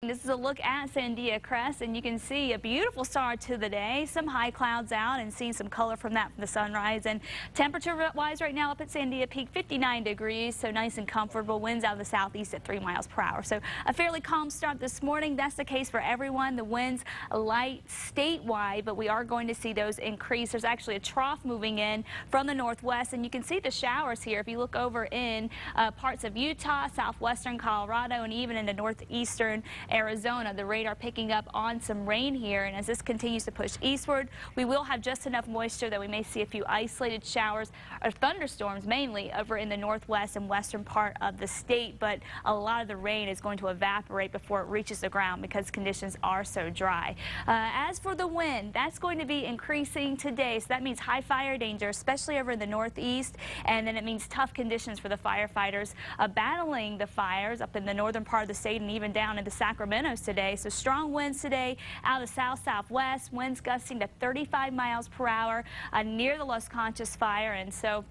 This is a look at Sandia Crest, and you can see a beautiful start to the day. Some high clouds out and seeing some color from that from the sunrise. And temperature-wise right now up at Sandia Peak, 59 degrees, so nice and comfortable. Winds out of the southeast at 3 miles per hour. So a fairly calm start this morning. That's the case for everyone. The winds light statewide, but we are going to see those increase. There's actually a trough moving in from the northwest, and you can see the showers here. If you look over in parts of Utah, southwestern Colorado, and even into northeastern Arizona, the radar picking up on some rain here, and as this continues to push eastward, we will have just enough moisture that we may see a few isolated showers or thunderstorms, mainly over in the northwest and western part of the state, but a lot of the rain is going to evaporate before it reaches the ground because conditions are so dry. As for the wind, that's going to be increasing today, so that means high fire danger, especially over in the northeast, and then it means tough conditions for the firefighters battling the fires up in the northern part of the state and even down into Sacramento today. So strong winds today out of the south-southwest, winds gusting to 35 miles per hour near the Los Conchas fire, and so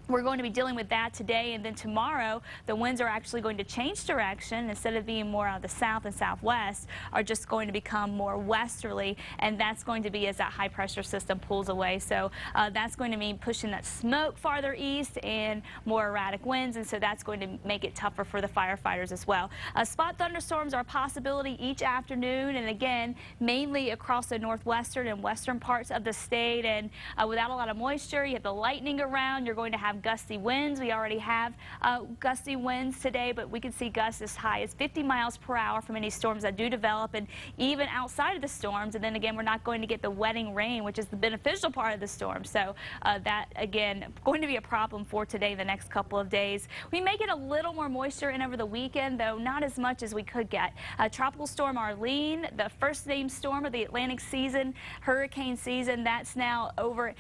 we're going to be dealing with that today, and then tomorrow the winds are actually going to change direction. Instead of being more out of the south and southwest, are just going to become more westerly, and that's going to be as that high pressure system pulls away. So that's going to mean pushing that smoke farther east and more erratic winds, and so that's going to make it tougher for the firefighters as well. Spot thunderstorms are a possibility each afternoon, and again mainly across the northwestern and western parts of the state, and without a lot of moisture, you have the lightning around, you're going to have gusty winds. We already have gusty winds today, but we can see gusts as high as 50 miles per hour from any storms that do develop, and even outside of the storms. And then again, we're not going to get the wetting rain, which is the beneficial part of the storm. So that again going to be a problem for today, the next couple of days. We may get a little more moisture in over the weekend, though not as much as we could get. Tropical storm Arlene, the first named storm of the Atlantic season, hurricane season, that's now over,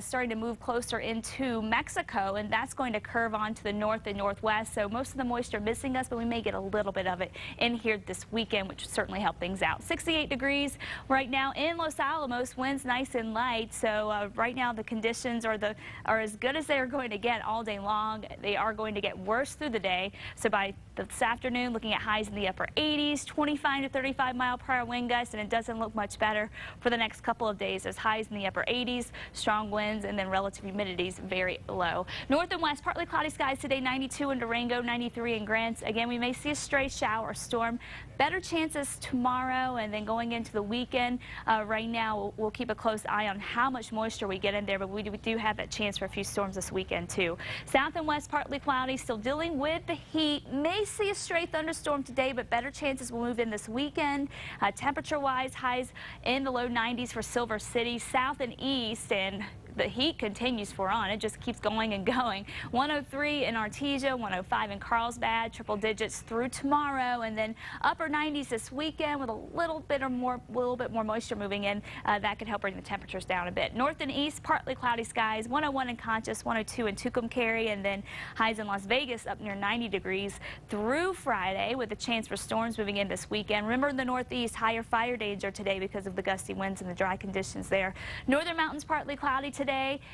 starting to move closer into Mexico, and that's going to curve on to the north and northwest. So most of the moisture missing us, but we may get a little bit of it in here this weekend, which would certainly help things out. 68 degrees right now in Los Alamos, winds nice and light. So right now the conditions are as good as they are going to get all day long. They are going to get worse through the day. So by this afternoon, looking at highs in the upper 80s, 25 to 35 mile per hour wind gusts, and it doesn't look much better for the next couple of days. There's highs in the upper 80s, strong winds, and then relative humidities very low. North and west, partly cloudy skies today, 92 in Durango, 93 in Grants. Again, we may see a stray shower or storm. Better chances tomorrow, and then going into the weekend. Right now, we'll keep a close eye on how much moisture we get in there, but we do have that chance for a few storms this weekend, too. South and west, partly cloudy, still dealing with the heat. May see a stray thunderstorm today, but better chances will move in this weekend. Temperature-wise, highs in the low 90s for Silver City, south and east, and the heat continues for on. It just keeps going and going. 103 in Artesia, 105 in Carlsbad, triple digits through tomorrow, and then upper 90s this weekend with a little bit more moisture moving in. That could help bring the temperatures down a bit. North and east, partly cloudy skies, 101 in Conchas, 102 in Tucumcari, and then highs in Las Vegas up near 90 degrees through Friday with a chance for storms moving in this weekend. Remember, in the northeast, higher fire danger today because of the gusty winds and the dry conditions there. Northern mountains, partly cloudy today.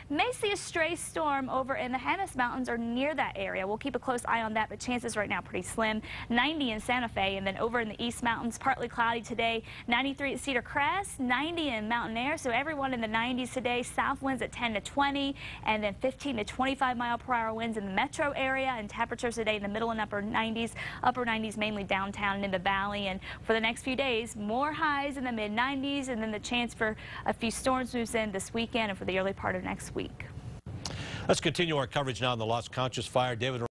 May see a stray storm over in the Jemez Mountains or near that area. We'll keep a close eye on that, but chances right now pretty slim. 90 in Santa Fe, and then over in the East Mountains, partly cloudy today. 93 at Cedar Crest, 90 in Mountain Air, so everyone in the 90s today. South winds at 10 to 20, and then 15 to 25 mile per hour winds in the metro area, and temperatures today in the middle and upper 90s mainly downtown and in the valley. And for the next few days, more highs in the mid 90s, and then the chance for a few storms moves in this weekend and for the early part of next week. Let's continue our coverage now on the Los Conchas fire. David